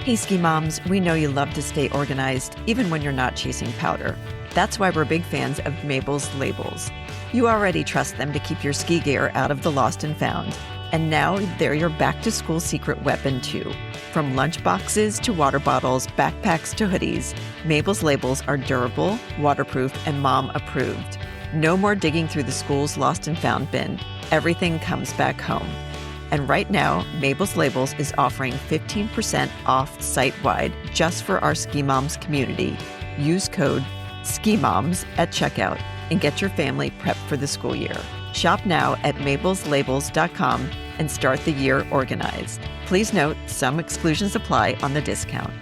Hey, Ski Moms, we know you love to stay organized, even when you're not chasing powder. That's why we're big fans of Mabel's labels. You already trust them to keep your ski gear out of the lost and found. And now they're your back-to-school secret weapon, too. From lunch boxes to water bottles, backpacks to hoodies, Mabel's labels are durable, waterproof, and mom-approved. No more digging through the school's lost and found bin. Everything comes back home. And right now, Mabel's Labels is offering 15% off site-wide just for our Ski Moms community. Use code SKIMOMS at checkout and get your family prepped for the school year. Shop now at mabelslabels.com and start the year organized. Please note, some exclusions apply on the discount.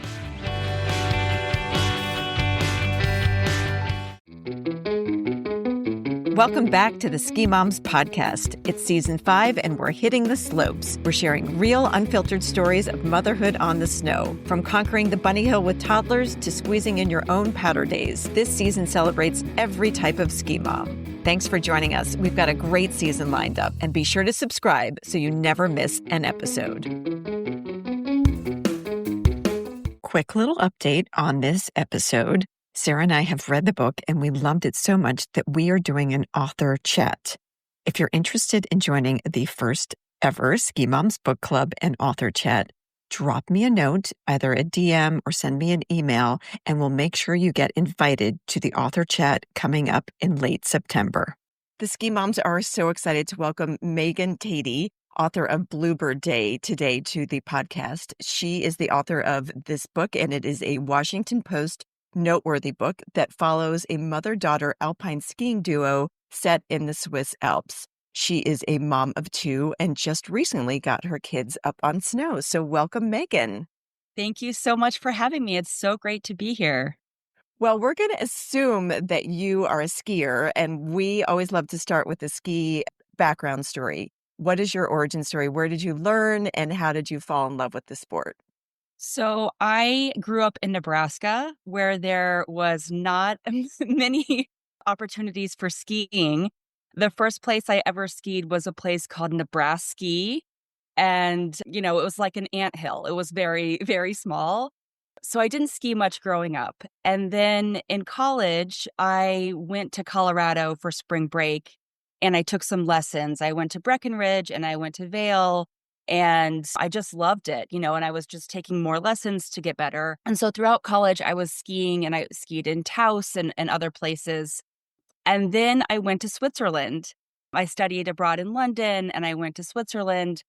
Welcome back to the Ski Moms podcast. It's season 5 and we're hitting the slopes. We're sharing real, unfiltered stories of motherhood on the snow. From conquering the bunny hill with toddlers to squeezing in your own powder days, this season celebrates every type of ski mom. Thanks for joining us. We've got a great season lined up, and be sure to subscribe so you never miss an episode. Quick little update on this episode. Sarah and I have read the book and we loved it so much that we are doing an author chat. If you're interested in joining the first ever Ski Moms Book Club and author chat, drop me a note, either a DM or send me an email, and we'll make sure you get invited to the author chat coming up in late September. The Ski Moms are so excited to welcome Megan Tady, author of Bluebird Day, today to the podcast. She is the author of this book, and it is a Washington Post noteworthy book that follows a mother-daughter alpine skiing duo set in the Swiss Alps. She is a mom of 2 and just recently got her kids up on snow. So welcome, Megan. Thank you so much for having me. It's so great to be here. Well, we're going to assume that you are a skier, and we always love to start with the ski background story. What is your origin story? Where did you learn, and how did you fall in love with the sport? So I grew up in Nebraska, where there was not many opportunities for skiing. The first place I ever skied was a place called Nebraski. And, it was like an anthill. It was very, very small. So I didn't ski much growing up. And then in college, I went to Colorado for spring break and I took some lessons. I went to Breckenridge and I went to Vail. And I just loved it, and I was just taking more lessons to get better. And so throughout college, I was skiing and I skied in Taos and other places. And then I went to Switzerland. I studied abroad in London and I went to Switzerland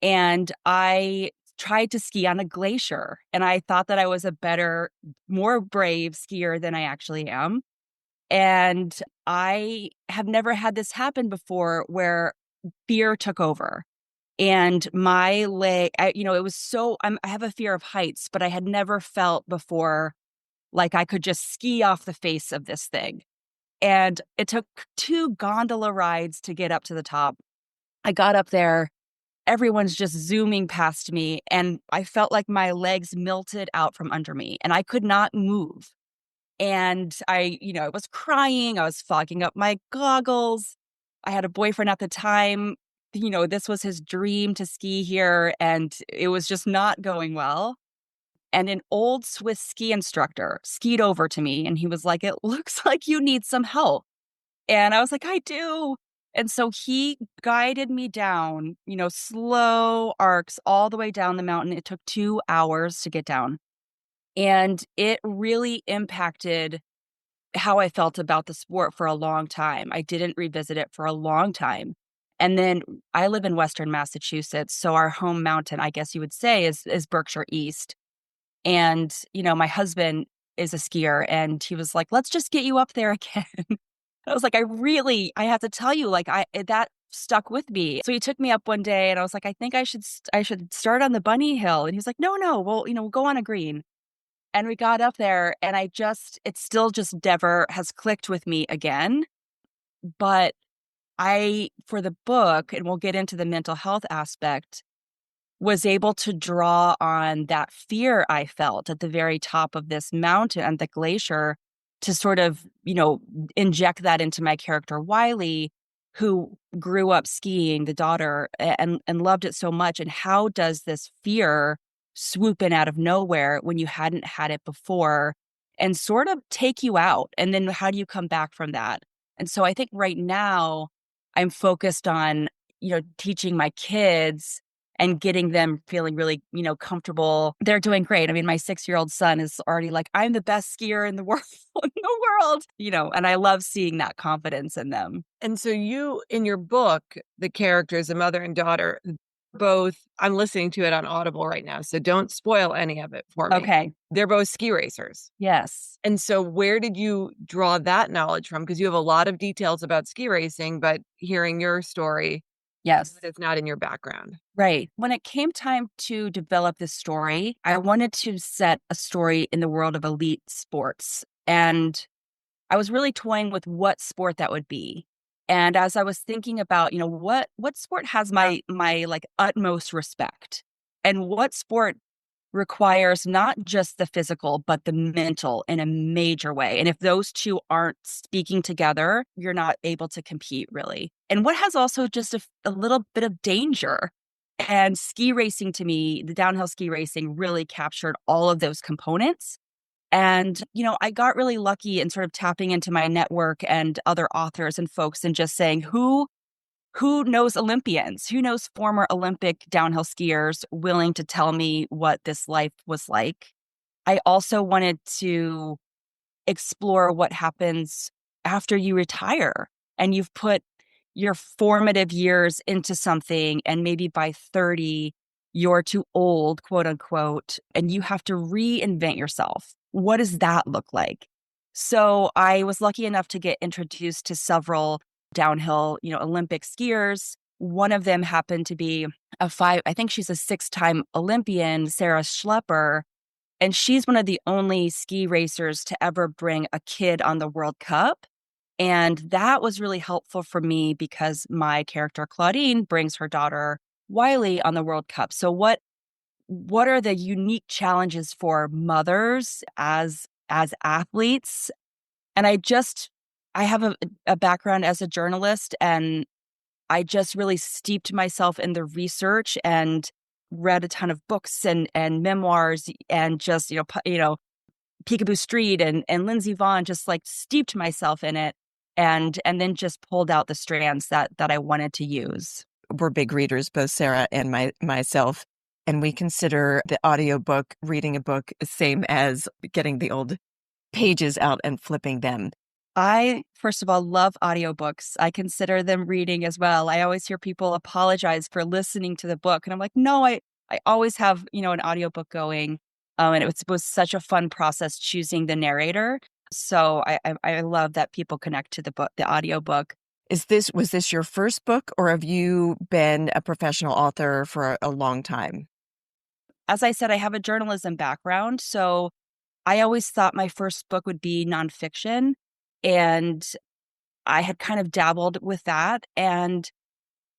and I tried to ski on a glacier. And I thought that I was a better, more brave skier than I actually am. And I have never had this happen before where fear took over. And my leg, it was I have a fear of heights, but I had never felt before like I could just ski off the face of this thing. And it took 2 gondola rides to get up to the top. I got up there, everyone's just zooming past me, and I felt like my legs melted out from under me, and I could not move. And I was crying, I was fogging up my goggles. I had a boyfriend at the time. This was his dream to ski here, and it was just not going well. And an old Swiss ski instructor skied over to me, and he was like, "It looks like you need some help." And I was like, "I do." And so he guided me down, slow arcs all the way down the mountain. It took 2 hours to get down. And it really impacted how I felt about the sport for a long time. I didn't revisit it for a long time. And then I live in Western Massachusetts, so our home mountain, I guess you would say, is Berkshire East. And, my husband is a skier, and he was like, "Let's just get you up there again." I was like, I have to tell you, that stuck with me. So he took me up one day, and I was like, "I think I should start on the bunny hill." And he was like, "No, we'll go on a green." And we got up there, and it still just never has clicked with me again. But for the book, and we'll get into the mental health aspect, was able to draw on that fear I felt at the very top of this mountain and the glacier to sort of, inject that into my character, Wiley, who grew up skiing, the daughter, and loved it so much. And how does this fear swoop in out of nowhere when you hadn't had it before and sort of take you out. And then how do you come back from that? And so I think right now I'm focused on, teaching my kids and getting them feeling really, comfortable. They're doing great. I mean, my 6-year-old son is already like, I'm the best skier in the world, and I love seeing that confidence in them. And so you, in your book, the characters, the mother and daughter, both, I'm listening to it on Audible right now, so don't spoil any of it for me. Okay. They're both ski racers. Yes. And so where did you draw that knowledge from? Because you have a lot of details about ski racing, but hearing your story, Yes. it's not in your background. Right. When it came time to develop this story, I wanted to set a story in the world of elite sports. And I was really toying with what sport that would be. And as I was thinking about, what sport has my like utmost respect, and what sport requires not just the physical, but the mental in a major way. And if those two aren't speaking together, you're not able to compete really. And what has also just a little bit of danger. And ski racing, to me, the downhill ski racing really captured all of those components. And, I got really lucky in sort of tapping into my network and other authors and folks and just saying, who knows Olympians? Who knows former Olympic downhill skiers willing to tell me what this life was like? I also wanted to explore what happens after you retire and you've put your formative years into something, and maybe by 30, you're too old, quote unquote, and you have to reinvent yourself. What does that look like? So I was lucky enough to get introduced to several downhill, Olympic skiers. One of them happened to be I think she's a 6-time Olympian, Sarah Schlepper. And she's one of the only ski racers to ever bring a kid on the World Cup. And that was really helpful for me because my character Claudine brings her daughter Wiley on the World Cup. So what are the unique challenges for mothers as athletes? And I have a background as a journalist, and I just really steeped myself in the research and read a ton of books and memoirs, and just, Peekaboo Street and Lindsey Vonn, just like steeped myself in it, and then just pulled out the strands that I wanted to use. We're big readers, both Sarah and myself, and we consider the audiobook, reading a book, same as getting the old pages out and flipping them. I, first of all, love audiobooks. I consider them reading as well. I always hear people apologize for listening to the book. And I'm like, no, I always have, an audiobook going. And it was such a fun process choosing the narrator. So I love that people connect to the book, the audiobook. Was this your first book, or have you been a professional author for a long time? As I said, I have a journalism background. So I always thought my first book would be nonfiction. And I had kind of dabbled with that. And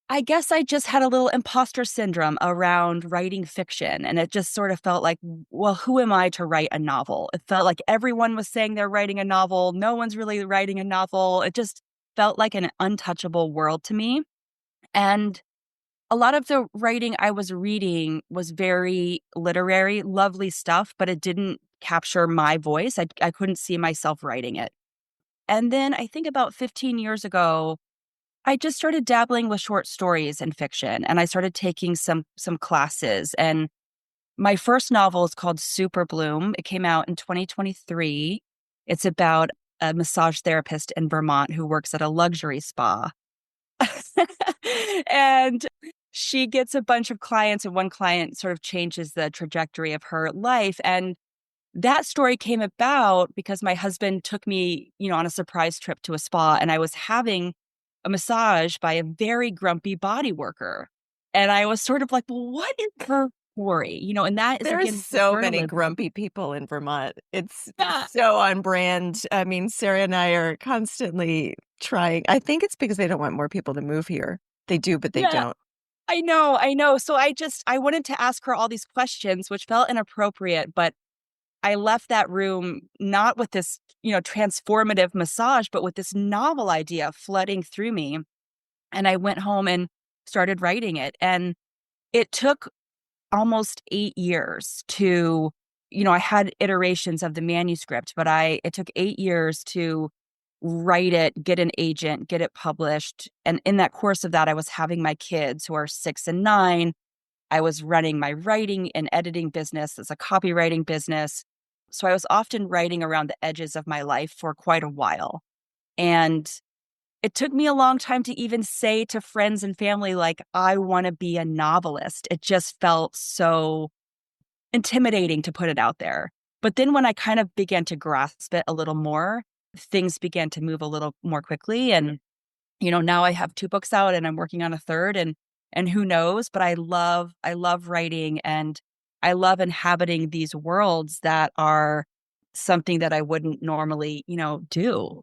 I guess I just had a little imposter syndrome around writing fiction. And it just sort of felt like, well, who am I to write a novel? It felt like everyone was saying they're writing a novel. No one's really writing a novel. It just felt like an untouchable world to me. And a lot of the writing I was reading was very literary, lovely stuff, but it didn't capture my voice. I couldn't see myself writing it. And then I think about 15 years ago, I just started dabbling with short stories and fiction, and I started taking some classes. And my first novel is called Super Bloom. It came out in 2023. It's about a massage therapist in Vermont who works at a luxury spa. And she gets a bunch of clients, and one client sort of changes the trajectory of her life. And that story came about because my husband took me, on a surprise trip to a spa, and I was having a massage by a very grumpy body worker. And I was sort of like, well, what is her story? And that is, There's so many grumpy people in Vermont. It's so on brand. I mean, Sarah and I are constantly trying. I think it's because they don't want more people to move here. They do, but they don't. I know. So I wanted to ask her all these questions, which felt inappropriate, but I left that room not with this, transformative massage, but with this novel idea flooding through me. And I went home and started writing it. And it took almost 8 years to, I had iterations of the manuscript, but it took 8 years to write it, get an agent, get it published. And in that course of that, I was having my kids who are 6 and 9. I was running my writing and editing business as a copywriting business. So I was often writing around the edges of my life for quite a while. And it took me a long time to even say to friends and family, like, I want to be a novelist. It just felt so intimidating to put it out there. But then when I kind of began to grasp it a little more, things began to move a little more quickly. And, now I have 2 books out and I'm working on a third, and who knows, but I love writing, and I love inhabiting these worlds that are something that I wouldn't normally, do.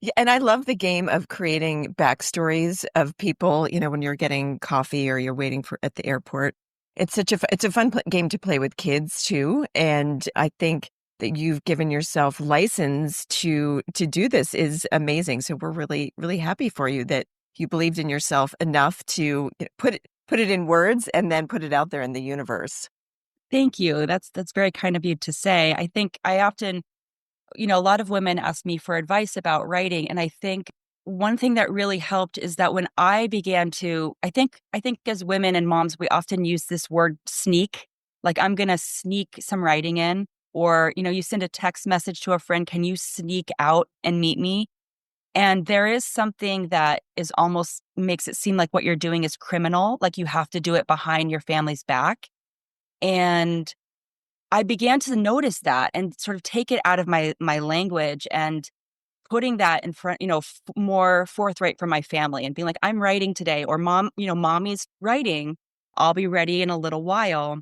Yeah, and I love the game of creating backstories of people, when you're getting coffee or you're waiting for at the airport. It's it's a fun game to play with kids too. And I think that you've given yourself license to do this is amazing. So we're really, really happy for you that you believed in yourself enough to put it in words and then put it out there in the universe. Thank you. That's very kind of you to say. I think I often, a lot of women ask me for advice about writing. And I think one thing that really helped is that when I began to, I think as women and moms, we often use this word sneak, like I'm going to sneak some writing in, or, you send a text message to a friend, can you sneak out and meet me? And there is something that is almost makes it seem like what you're doing is criminal, like you have to do it behind your family's back. And I began to notice that and sort of take it out of my language and putting that in front, more forthright for my family and being like, I'm writing today, or mom, mommy's writing. I'll be ready in a little while.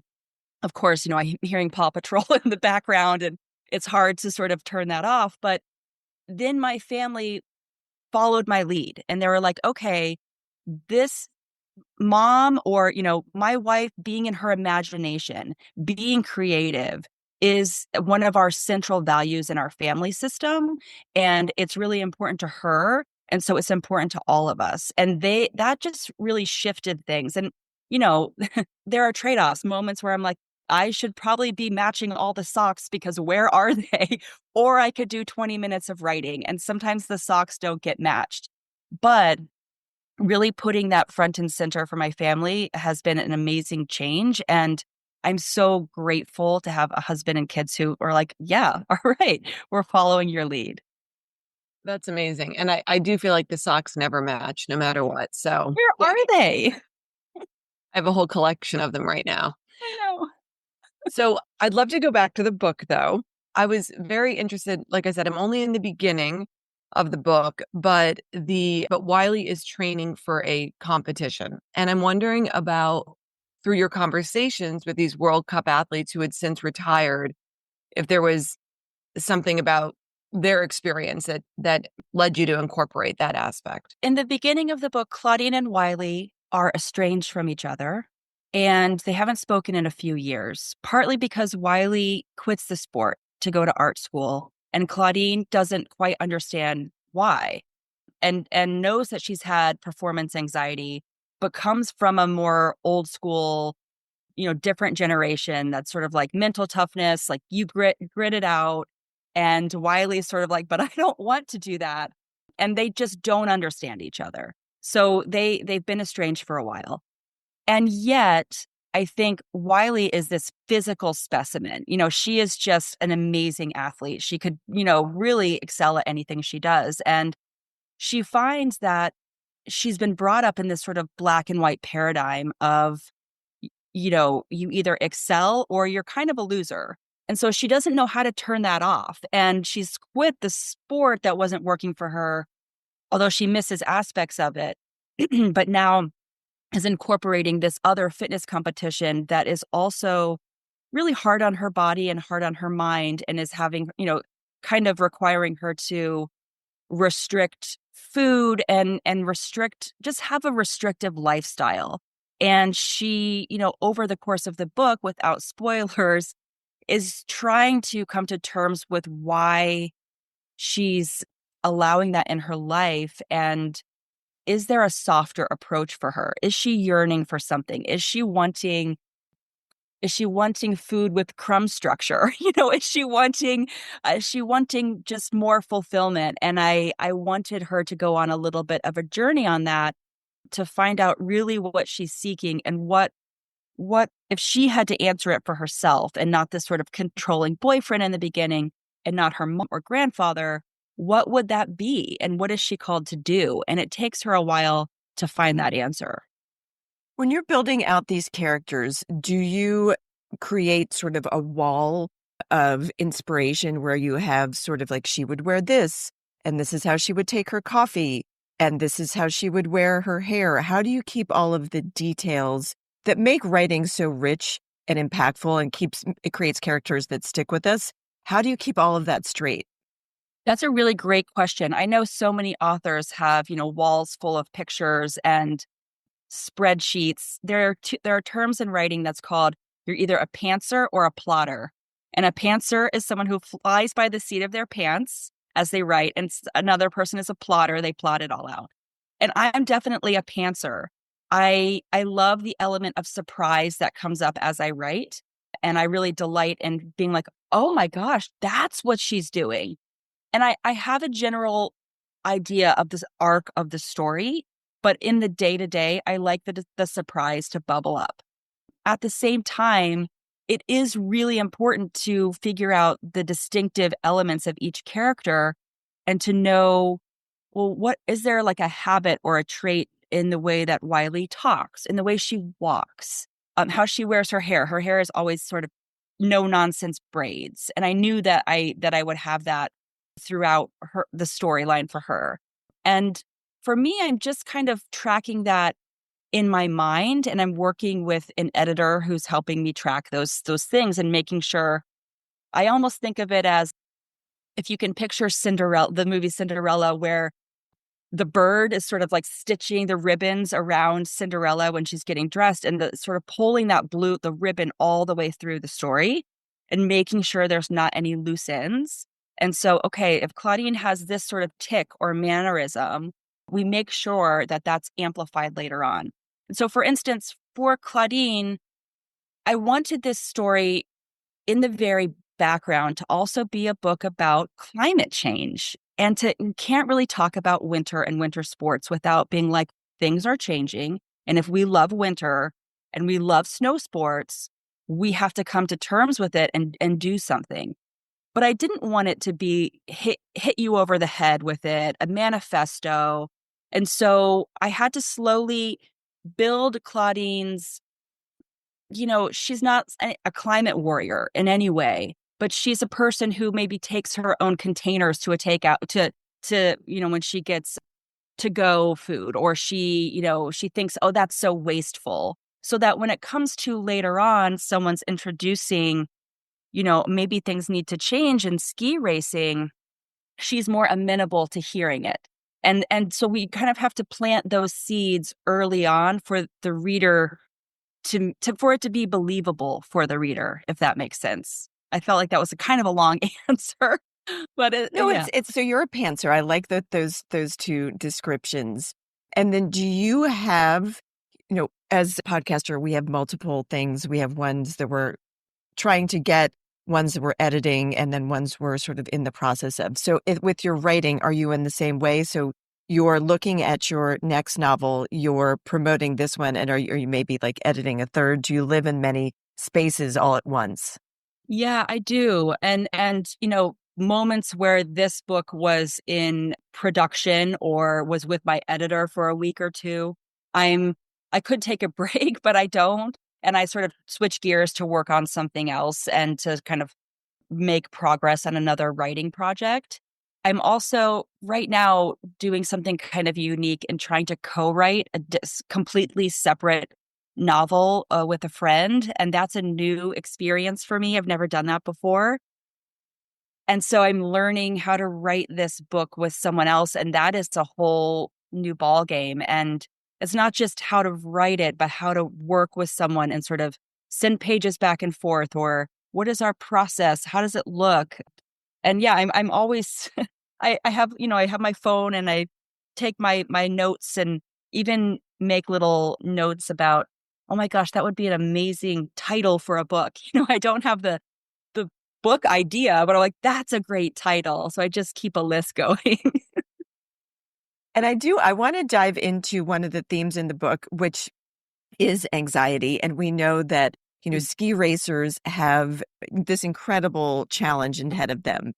Of course, I'm hearing Paw Patrol in the background, and it's hard to sort of turn that off. But then my family followed my lead, and they were like, okay, this mom, or my wife, being in her imagination, being creative is one of our central values in our family system, and it's really important to her, and so it's important to all of us. And that just really shifted things. And there are trade-offs, moments where I'm like, I should probably be matching all the socks because where are they? Or I could do 20 minutes of writing, and sometimes the socks don't get matched. But really putting that front and center for my family has been an amazing change. And I'm so grateful to have a husband and kids who are like, yeah, all right, we're following your lead. That's amazing. And I do feel like the socks never match no matter what. So Where are they? I have a whole collection of them right now. I know. So I'd love to go back to the book, though. I was very interested. Like I said, I'm only in the beginning of the book, but Wiley is training for a competition. And I'm wondering about, through your conversations with these World Cup athletes who had since retired, if there was something about their experience that led you to incorporate that aspect. In the beginning of the book, Claudine and Wiley are estranged from each other, and they haven't spoken in a few years, partly because Wiley quits the sport to go to art school, and Claudine doesn't quite understand why, and knows that she's had performance anxiety, but comes from a more old school, different generation that's sort of like mental toughness, like you grit it out. And Wiley's sort of like, but I don't want to do that. And they just don't understand each other. So they've been estranged for a while. And yet, I think Wiley is this physical specimen. She is just an amazing athlete. She could, really excel at anything she does. And she finds that she's been brought up in this sort of black and white paradigm of, you either excel or you're kind of a loser. And so she doesn't know how to turn that off. And she's quit the sport that wasn't working for her, although she misses aspects of it. But now is incorporating this other fitness competition that is also really hard on her body and hard on her mind, and is having, kind of requiring her to restrict food and just have a restrictive lifestyle. And she, over the course of the book, without spoilers, is trying to come to terms with why she's allowing that in her life. And is there a softer approach for her? Is she yearning for something? Is she wanting Is she wanting food with crumb structure? Is she wanting just more fulfillment? And I wanted her to go on a little bit of a journey on that to find out really what she's seeking and what if she had to answer it for herself and not this sort of controlling boyfriend in the beginning and not her mom or grandfather, what would that be? And what is she called to do? And it takes her a while to find that answer. When you're building out these characters, do you create sort of a wall of inspiration where you have sort of like she would wear this, and this is how she would take her coffee, and this is how she would wear her hair? How do you keep all of the details that make writing so rich and impactful and it creates characters that stick with us? How do you keep all of that straight? That's a really great question. I know so many authors have, walls full of pictures and spreadsheets. There are terms in writing that's called you're either a pantser or a plotter. And a pantser is someone who flies by the seat of their pants as they write, and another person is a plotter. They plot it all out. And I'm definitely a pantser. I love the element of surprise that comes up as I write. And I really delight in being like, oh my gosh, that's what she's doing. And I have a general idea of this arc of the story, but in the day-to-day, I like the surprise to bubble up. At the same time, it is really important to figure out the distinctive elements of each character and to know, well, what is there like a habit or a trait in the way that Wiley talks, in the way she walks, how she wears her hair. Her hair is always sort of no-nonsense braids. And I knew that I would have that throughout the storyline for her. And for me, I'm just kind of tracking that in my mind, and I'm working with an editor who's helping me track those things and making sure. I almost think of it as if you can picture Cinderella, the movie Cinderella, where the bird is sort of like stitching the ribbons around Cinderella when she's getting dressed, and the sort of pulling the ribbon all the way through the story and making sure there's not any loose ends. And so, okay, if Claudine has this sort of tick or mannerism, we make sure that that's amplified later on. And so, for instance, for Claudine, I wanted this story in the very background to also be a book about climate change. And you can't really talk about winter and winter sports without being like, things are changing. And if we love winter and we love snow sports, we have to come to terms with it and do something. But I didn't want it to be hit you over the head with it, a manifesto. And so I had to slowly build Claudine's, she's not a climate warrior in any way, but she's a person who maybe takes her own containers to a takeout to when she gets to go food, or she thinks, oh, that's so wasteful. So that when it comes to later on, someone's introducing, maybe things need to change in ski racing, she's more amenable to hearing it. And so we kind of have to plant those seeds early on for the reader for it to be believable for the reader, if that makes sense. I felt like that was a kind of a long answer, but yeah. It's so you're a pantser. I like those two descriptions. And then do you have, as a podcaster, we have multiple things. We have ones that we're trying to get, ones that we're editing, and then ones we're sort of in the process of. So with your writing, are you in the same way? So you're looking at your next novel, you're promoting this one, and are you maybe like editing a third? Do you live in many spaces all at once? Yeah, I do. And moments where this book was in production or was with my editor for a week or two, I could take a break, but I don't. And I sort of switch gears to work on something else and to kind of make progress on another writing project. I'm also right now doing something kind of unique and trying to co-write a completely separate novel with a friend. And that's a new experience for me. I've never done that before. And so I'm learning how to write this book with someone else. And that is a whole new ball game. And it's not just how to write it, but how to work with someone and sort of send pages back and forth, or what is our process? How does it look? And yeah, I'm always, I have my phone and I take my notes and even make little notes about oh my gosh, that would be an amazing title for a book. I don't have the book idea, but I'm like, that's a great title. So I just keep a list going. And I want to dive into one of the themes in the book, which is anxiety. And we know that, ski racers have this incredible challenge ahead of them.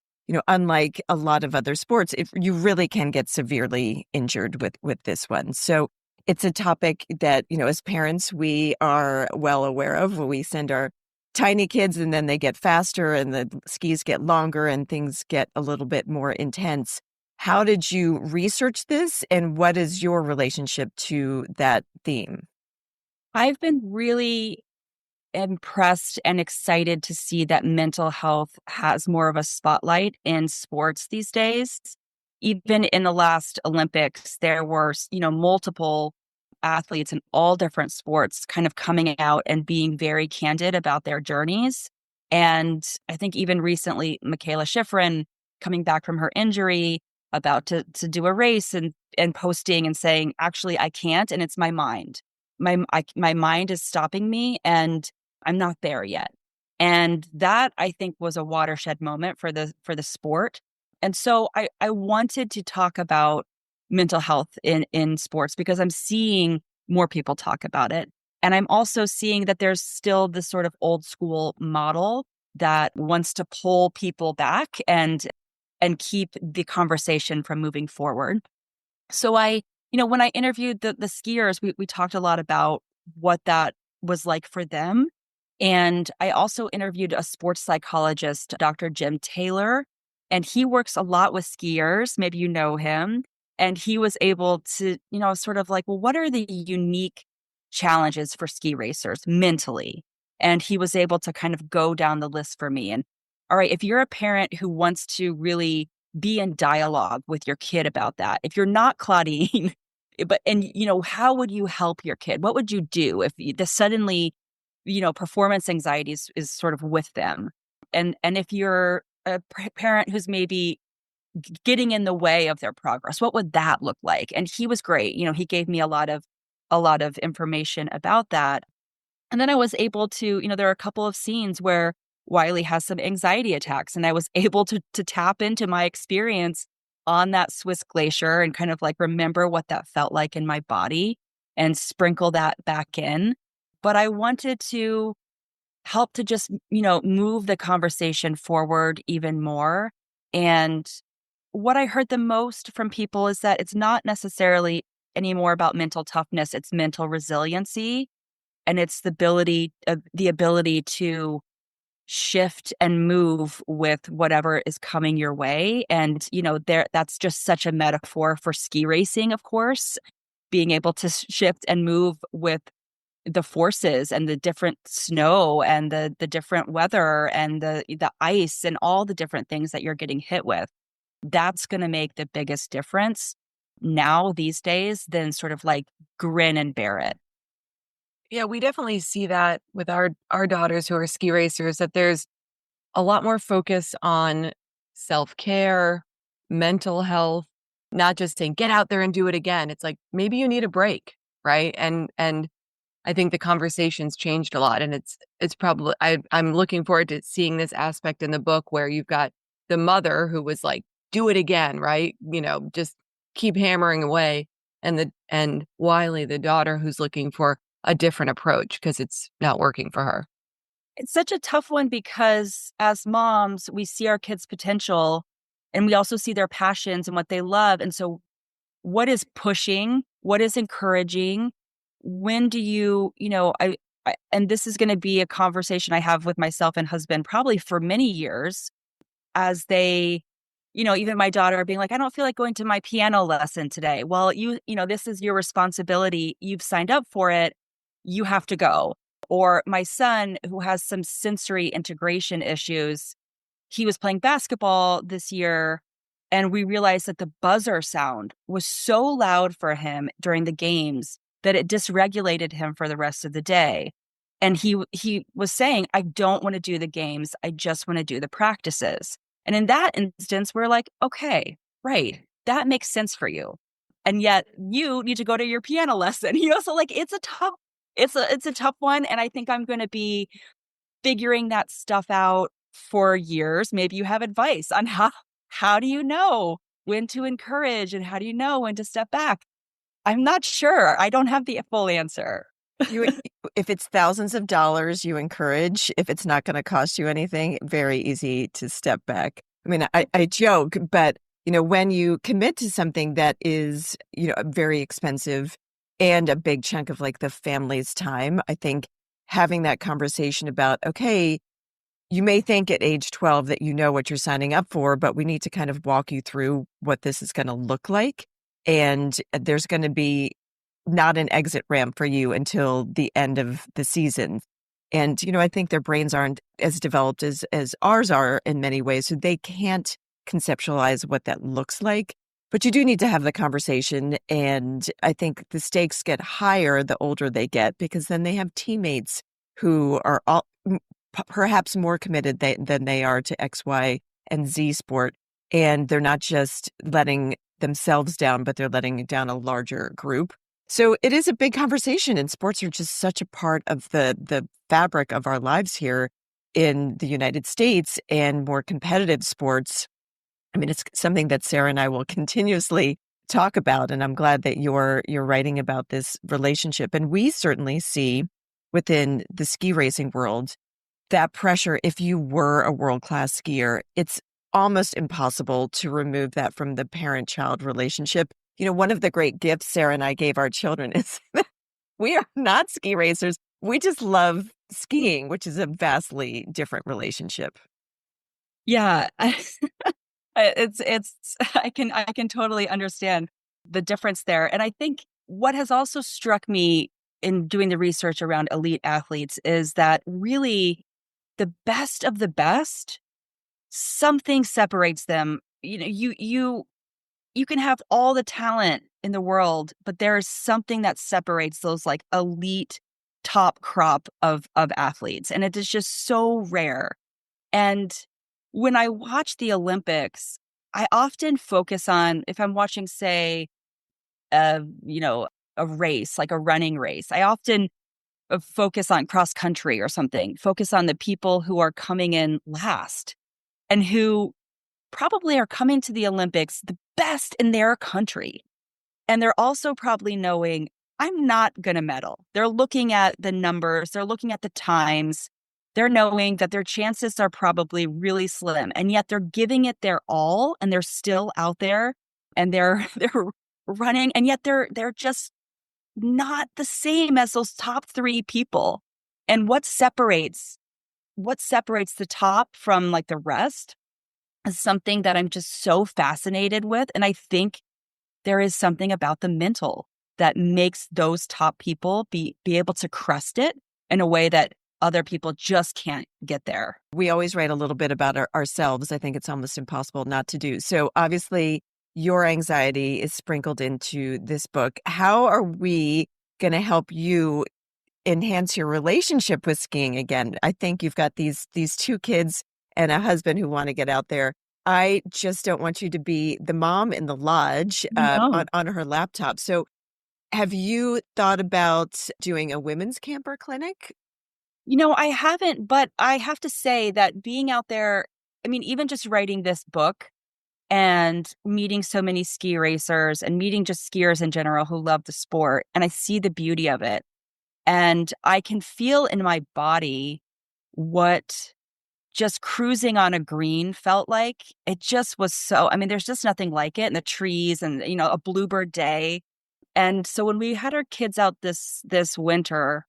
Unlike a lot of other sports, you really can get severely injured with this one. So it's a topic that, as parents, we are well aware of when we send our tiny kids and then they get faster and the skis get longer and things get a little bit more intense. How did you research this, and what is your relationship to that theme? I've been really impressed and excited to see that mental health has more of a spotlight in sports these days. Even in the last Olympics, there were, multiple athletes in all different sports kind of coming out and being very candid about their journeys. And I think even recently, Michaela Schifrin coming back from her injury, about to do a race and posting and saying, actually, I can't, and it's my mind. My mind is stopping me, and I'm not there yet. And that, I think, was a watershed moment for the sport. And so I wanted to talk about mental health in sports because I'm seeing more people talk about it. And I'm also seeing that there's still this sort of old school model that wants to pull people back and keep the conversation from moving forward. So when I interviewed the skiers, we talked a lot about what that was like for them. And I also interviewed a sports psychologist, Dr. Jim Taylor, and he works a lot with skiers. Maybe you know him. And he was able to, sort of like, well, what are the unique challenges for ski racers mentally? And he was able to kind of go down the list for me. And all right, if you're a parent who wants to really be in dialogue with your kid about that, if you're not Claudine, how would you help your kid? What would you do if suddenly, performance anxiety is sort of with them? And if you're a parent who's maybe getting in the way of their progress, what would that look like? And he was great. He gave me a lot of information about that. And then I was able to, there are a couple of scenes where Wiley has some anxiety attacks, and I was able to tap into my experience on that Swiss glacier and kind of like remember what that felt like in my body and sprinkle that back in. But I wanted to help to just, move the conversation forward even more. And what I heard the most from people is that it's not necessarily anymore about mental toughness, it's mental resiliency. And it's the ability to shift and move with whatever is coming your way. And, that's just such a metaphor for ski racing, of course, being able to shift and move with the forces and the different snow and the different weather and the ice and all the different things that you're getting hit with. That's going to make the biggest difference now these days than sort of like grin and bear it. Yeah, we definitely see that with our daughters who are ski racers, that there's a lot more focus on self-care, mental health, not just saying, get out there and do it again. It's like, maybe you need a break, right? And I think the conversation's changed a lot. And it's probably, I'm looking forward to seeing this aspect in the book where you've got the mother who was like, do it again, right? Just keep hammering away. And Wiley, the daughter, who's looking for a different approach because it's not working for her. It's such a tough one because as moms, we see our kids' potential and we also see their passions and what they love. And so what is pushing? What is encouraging? When do you, and this is going to be a conversation I have with myself and husband probably for many years as they, even my daughter being like, I don't feel like going to my piano lesson today. Well, this is your responsibility. You've signed up for it. You have to go. Or my son, who has some sensory integration issues, he was playing basketball this year, and we realized that the buzzer sound was so loud for him during the games that it dysregulated him for the rest of the day. And he was saying, I don't want to do the games. I just want to do the practices. And in that instance, we're like, okay, right. That makes sense for you. And yet you need to go to your piano lesson. So like, it's a tough it's a tough one. And I think I'm going to be figuring that stuff out for years. Maybe you have advice on how do you know when to encourage and how do you know when to step back? I'm not sure. I don't have the full answer. You, if it's thousands of dollars, you encourage. If it's not going to cost you anything, very easy to step back. I mean, I joke, but when you commit to something that is, very expensive and a big chunk of like the family's time, I think having that conversation about, okay, you may think at age 12 that you know what you're signing up for, but we need to kind of walk you through what this is going to look like. And there's going to be not an exit ramp for you until the end of the season. And, I think their brains aren't as developed as ours are in many ways, so they can't conceptualize what that looks like. But you do need to have the conversation. And I think the stakes get higher the older they get, because then they have teammates who are all perhaps more committed than they are to X, Y, and Z sport. And they're not just letting themselves down, but they're letting down a larger group. So it is a big conversation, and sports are just such a part of the fabric of our lives here in the United States, and more competitive sports. I mean, it's something that Sarah and I will continuously talk about, and I'm glad that you're writing about this relationship. And we certainly see within the ski racing world that pressure. If you were a world-class skier, it's almost impossible to remove that from the parent-child relationship. One of the great gifts Sarah and I gave our children is that we are not ski racers. We just love skiing, which is a vastly different relationship. Yeah. It's I can totally understand the difference there. And I think what has also struck me in doing the research around elite athletes is that really the best of the best, something separates them. You can have all the talent in the world, but there is something that separates those like elite top crop of athletes. And it is just so rare. And when I watch the Olympics, I often focus on, if I'm watching, say, a race, like a running race, I often focus on cross country or something, focus on the people who are coming in last and who probably are coming to the Olympics the best in their country. And they're also probably knowing, I'm not going to medal. They're looking at the numbers, they're looking at the times, they're knowing that their chances are probably really slim. And yet they're giving it their all, and they're still out there, and they're running, and yet they're just not the same as those top three people. And what separates the top from like the rest is something that I'm just so fascinated with. And I think there is something about the mental that makes those top people be able to crust it in a way that other people just can't get there. We always write a little bit about ourselves. I think it's almost impossible not to do. So obviously your anxiety is sprinkled into this book. How are we going to help you enhance your relationship with skiing again? I think you've got these two kids and a husband who want to get out there. I just don't want you to be the mom in the lodge No. on her laptop. So have you thought about doing a women's camper clinic? I haven't, but I have to say that being out there, I mean, even just writing this book and meeting so many ski racers and meeting just skiers in general who love the sport, and I see the beauty of it. And I can feel in my body what just cruising on a green felt like. It just was so, I mean, there's just nothing like it. And the trees and, a Bluebird day. And so when we had our kids out this winter,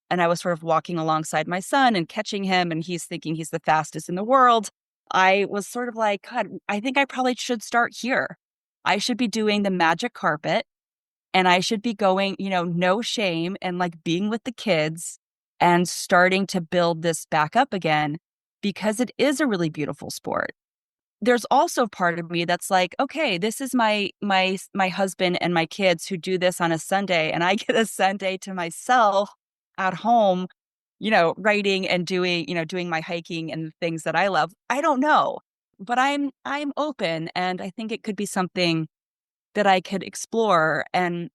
and I was sort of walking alongside my son and catching him, and he's thinking he's the fastest in the world, I was sort of like, God, I think I probably should start here. I should be doing the magic carpet, and I should be going, no shame, and like being with the kids and starting to build this back up again, because it is a really beautiful sport. There's also part of me that's like, okay, this is my husband and my kids who do this on a Sunday, and I get a Sunday to myself at home, writing and doing my hiking and the things that I love. I don't know, but I'm open, and I think it could be something that I could explore. And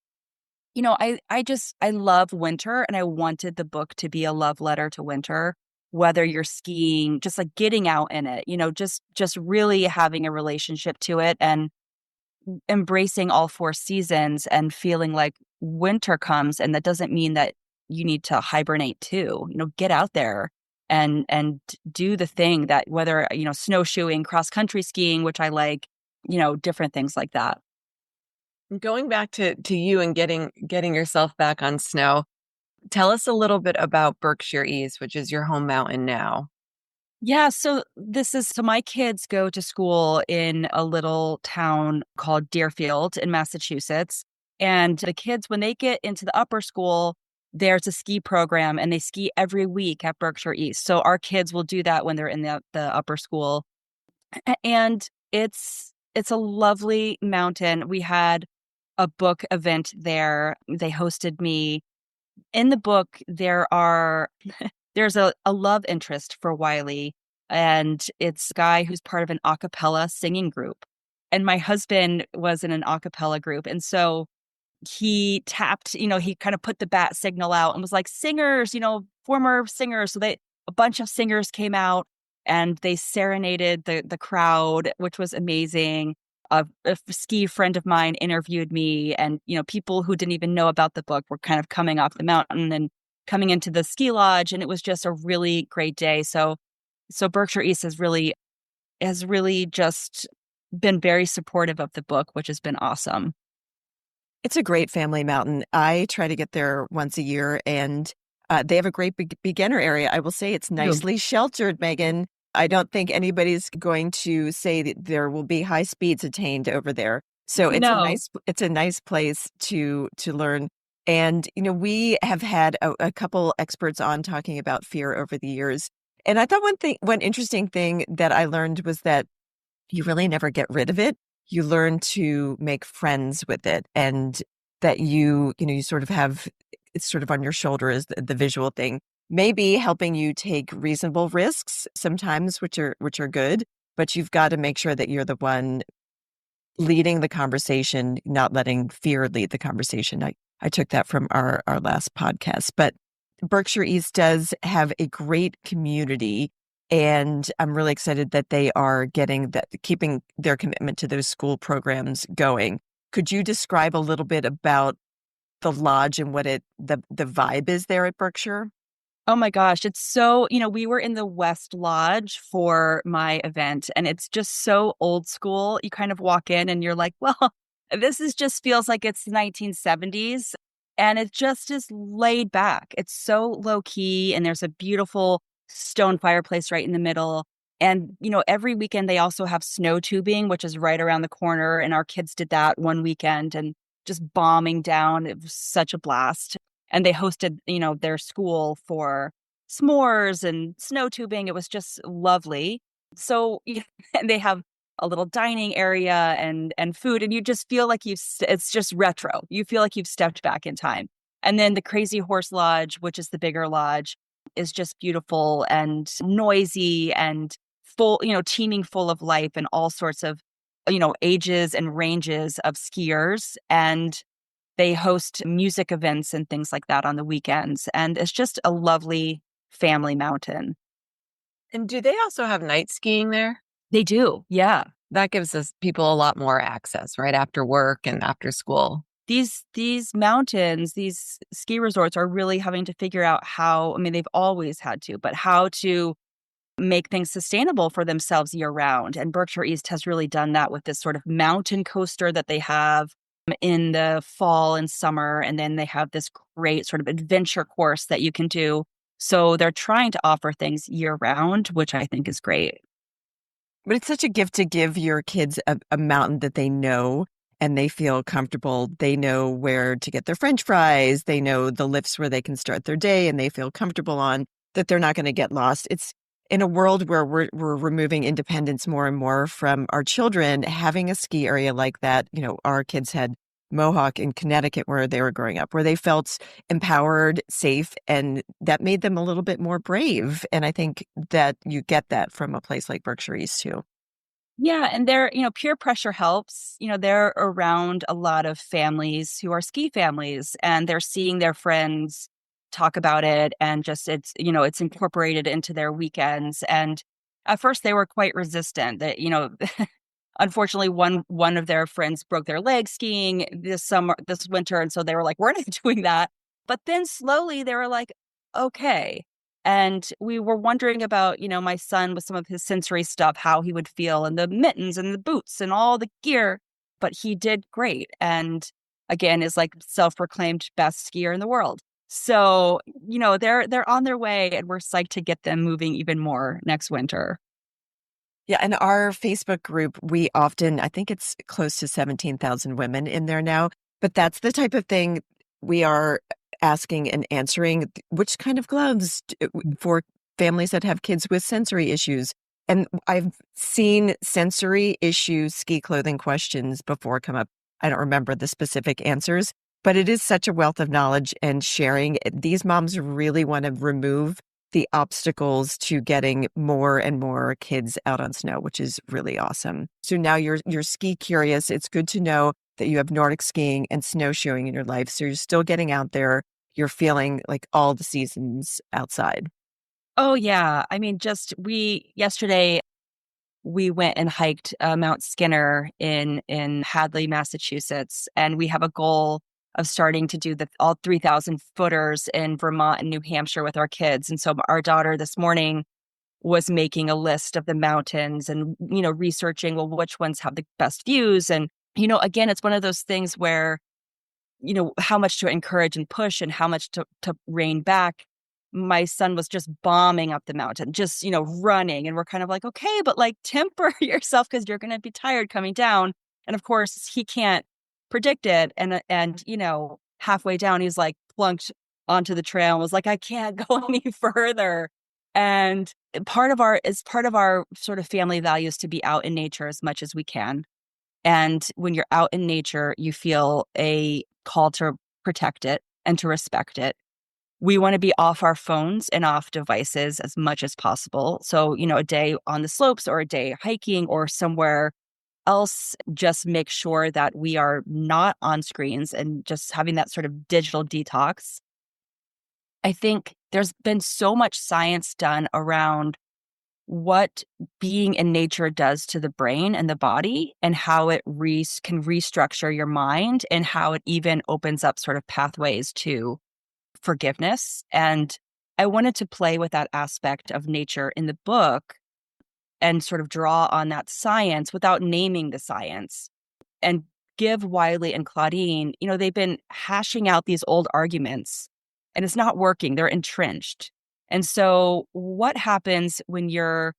I love winter, and I wanted the book to be a love letter to winter, whether you're skiing, just like getting out in it, just really having a relationship to it and embracing all four seasons and feeling like winter comes. And that doesn't mean that you need to hibernate too, get out there and do the thing that, whether, snowshoeing, cross country skiing, which I like, different things like that. Going back to you and getting yourself back on snow, tell us a little bit about Berkshire East, which is your home mountain now. Yeah, so my kids go to school in a little town called Deerfield in Massachusetts. And the kids, when they get into the upper school, there's a ski program and they ski every week at Berkshire East. So our kids will do that when they're in the upper school. And it's a lovely mountain. We had a book event there. They hosted me. In the book, there's a love interest for Wiley, and it's a guy who's part of an a cappella singing group. And my husband was in an a cappella group. And so he tapped, he kind of put the bat signal out and was like, singers, former singers. So a bunch of singers came out and they serenaded the crowd, which was amazing. A ski friend of mine interviewed me, and people who didn't even know about the book were kind of coming off the mountain and coming into the ski lodge, and it was just a really great day. So Berkshire East has really just been very supportive of the book, which has been awesome. It's a great family mountain. I try to get there once a year, and they have a great beginner area. I will say it's nicely sheltered, Megan. I don't think anybody's going to say that there will be high speeds attained over there. So it's a nice place to learn. And, we have had a couple experts on talking about fear over the years. And I thought one interesting thing that I learned was that you really never get rid of it. You learn to make friends with it, and that you sort of have, it's sort of on your shoulder is the visual thing. Maybe helping you take reasonable risks sometimes, which are good, but you've got to make sure that you're the one leading the conversation, not letting fear lead the conversation. I took that from our last podcast. But Berkshire East does have a great community, and I'm really excited that they are keeping their commitment to those school programs going. Could you describe a little bit about the lodge and what the vibe is there at Berkshire? Oh my gosh, it's so, we were in the West Lodge for my event, and it's just so old school. You kind of walk in and you're like, well, just feels like it's the 1970s, and it just is laid back. It's so low key, and there's a beautiful stone fireplace right in the middle. And, every weekend they also have snow tubing, which is right around the corner. And our kids did that one weekend and just bombing down. It was such a blast. And they hosted, their school for s'mores and snow tubing. It was just lovely. So and they have a little dining area and food, and you just feel like it's just retro. You feel like you've stepped back in time. And then the Crazy Horse Lodge, which is the bigger lodge, is just beautiful and noisy and full, teeming full of life and all sorts of, ages and ranges of skiers. And they host music events and things like that on the weekends. And it's just a lovely family mountain. And do they also have night skiing there? They do. Yeah. That gives us people a lot more access right after work and after school. These mountains, these ski resorts are really having to figure out they've always had to, but how to make things sustainable for themselves year round. And Berkshire East has really done that with this sort of mountain coaster that they have in the fall and summer. And then they have this great sort of adventure course that you can do. So they're trying to offer things year round, which I think is great. But it's such a gift to give your kids a mountain that they know and they feel comfortable. They know where to get their French fries. They know the lifts where they can start their day, and they feel comfortable on that they're not going to get lost. It's in a world where we're removing independence more and more from our children. Having a ski area like that, our kids had Mohawk in Connecticut where they were growing up, where they felt empowered, safe, and that made them a little bit more brave. And I think that you get that from a place like Berkshire East too. Yeah, and peer pressure helps. They're around a lot of families who are ski families, and they're seeing their friends talk about it, and just it's incorporated into their weekends. And at first they were quite resistant that, unfortunately one of their friends broke their leg skiing this winter, and so they were like, we're not doing that. But then slowly they were like, okay. And we were wondering about, my son with some of his sensory stuff, how he would feel, and the mittens and the boots and all the gear. But he did great. And again, is like self-proclaimed best skier in the world. So, they're on their way, and we're psyched to get them moving even more next winter. Yeah, in our Facebook group, we often, I think it's close to 17,000 women in there now, but that's the type of thing we are asking and answering. Which kind of gloves for families that have kids with sensory issues? And I've seen sensory issue ski clothing questions before come up. I don't remember the specific answers, but it is such a wealth of knowledge and sharing. These moms really want to remove the obstacles to getting more and more kids out on snow, which is really awesome. So now you're ski curious. It's good to know that you have Nordic skiing and snowshoeing in your life. So you're still getting out there. You're feeling like all the seasons outside. Oh yeah. I mean, yesterday we went and hiked Mount Skinner in Hadley, Massachusetts, and we have a goal of starting to do all 3,000 footers in Vermont and New Hampshire with our kids. And so our daughter this morning was making a list of the mountains and, researching, well, which ones have the best views. And, again, it's one of those things where, how much to encourage and push and how much to rein back. My son was just bombing up the mountain, just, running. And we're kind of like, okay, but like temper yourself because you're going to be tired coming down. And of course, he can't predict it. And halfway down, he's like plunked onto the trail and was like, I can't go any further. And part of our sort of family values to be out in nature as much as we can. And when you're out in nature, you feel a call to protect it and to respect it. We want to be off our phones and off devices as much as possible. So, a day on the slopes or a day hiking or somewhere else, just make sure that we are not on screens and just having that sort of digital detox. I think there's been so much science done around what being in nature does to the brain and the body, and how it can restructure your mind, and how it even opens up sort of pathways to forgiveness. And I wanted to play with that aspect of nature in the book and sort of draw on that science without naming the science, and give Wiley and Claudine, they've been hashing out these old arguments and it's not working. They're entrenched. And so what happens when you're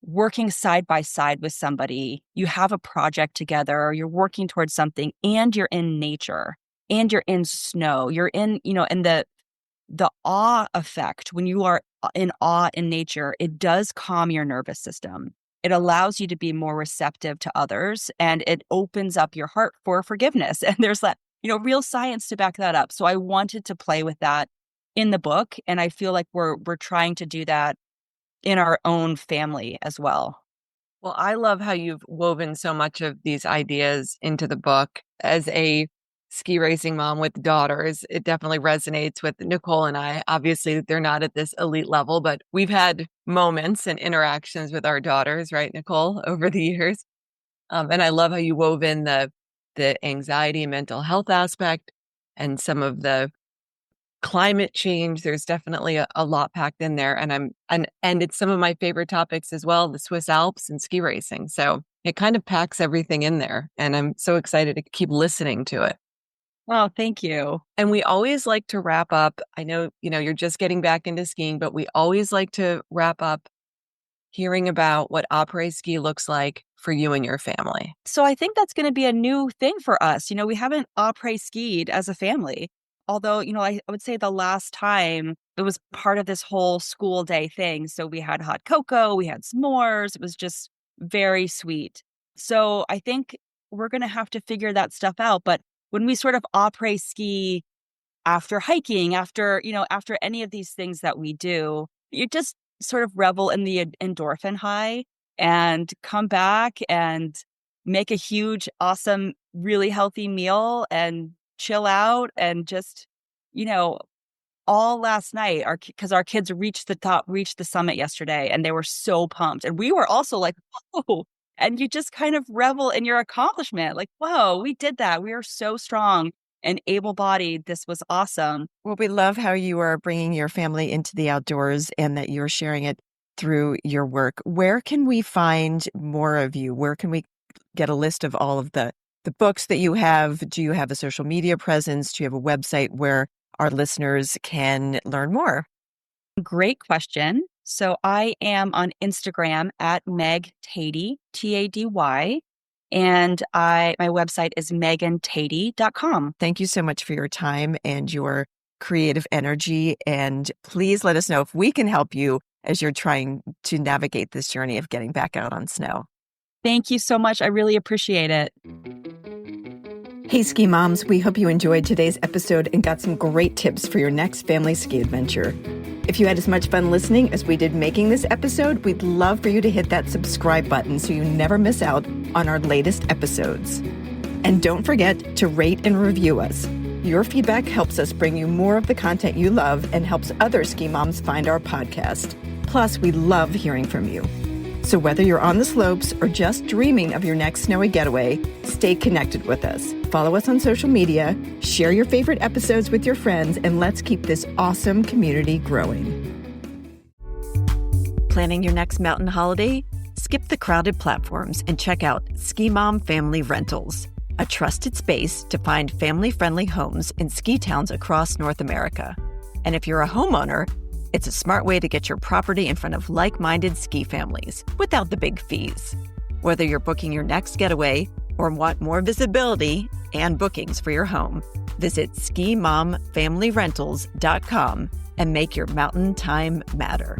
working side by side with somebody, you have a project together, or you're working towards something, and you're in nature and you're in snow, you're in, and the awe effect, when you are in awe in nature, it does calm your nervous system. It allows you to be more receptive to others, and it opens up your heart for forgiveness. And there's that, real science to back that up. So I wanted to play with that in the book. And I feel like we're trying to do that in our own family as well. Well, I love how you've woven so much of these ideas into the book. As a ski racing mom with daughters, it definitely resonates with Nicole and I. Obviously, they're not at this elite level, but we've had moments and interactions with our daughters, right, Nicole, over the years. And I love how you wove in the anxiety and mental health aspect, and some of the climate change. There's definitely a lot packed in there. And it's some of my favorite topics as well, the Swiss Alps and ski racing. So it kind of packs everything in there. And I'm so excited to keep listening to it. Oh, thank you. And we always like to wrap up. I know, you're just getting back into skiing, but we always like to wrap up hearing about what après ski looks like for you and your family. So I think that's going to be a new thing for us. We haven't après skied as a family. Although, I would say the last time it was part of this whole school day thing. So we had hot cocoa, we had s'mores. It was just very sweet. So I think we're going to have to figure that stuff out. But when we sort of après ski after hiking, after any of these things that we do, you just sort of revel in the endorphin high. and come back and make a huge, awesome, really healthy meal and chill out and just, all last night, because our kids reached the summit yesterday, and they were so pumped. And we were also like, whoa. And you just kind of revel in your accomplishment. Like, whoa, we did that. We are so strong and able-bodied. This was awesome. Well, we love how you are bringing your family into the outdoors and that you're sharing it through your work. Where can we find more of you? Where can we get a list of all of the books that you have? Do you have a social media presence? Do you have a website where our listeners can learn more? Great question. So I am on Instagram at Meg Tady, Tady, and my website is megantady.com. Thank you so much for your time and your creative energy. And please let us know if we can help you as you're trying to navigate this journey of getting back out on snow. Thank you so much. I really appreciate it. Hey, ski moms, we hope you enjoyed today's episode and got some great tips for your next family ski adventure. If you had as much fun listening as we did making this episode, we'd love for you to hit that subscribe button so you never miss out on our latest episodes. And don't forget to rate and review us. Your feedback helps us bring you more of the content you love and helps other ski moms find our podcast. Plus, we love hearing from you. So whether you're on the slopes or just dreaming of your next snowy getaway, stay connected with us. Follow us on social media, share your favorite episodes with your friends, and let's keep this awesome community growing. Planning your next mountain holiday? Skip the crowded platforms and check out Ski Mom Family Rentals, a trusted space to find family-friendly homes in ski towns across North America. And if you're a homeowner, it's a smart way to get your property in front of like-minded ski families without the big fees. Whether you're booking your next getaway or want more visibility and bookings for your home, visit skimomfamilyrentals.com and make your mountain time matter.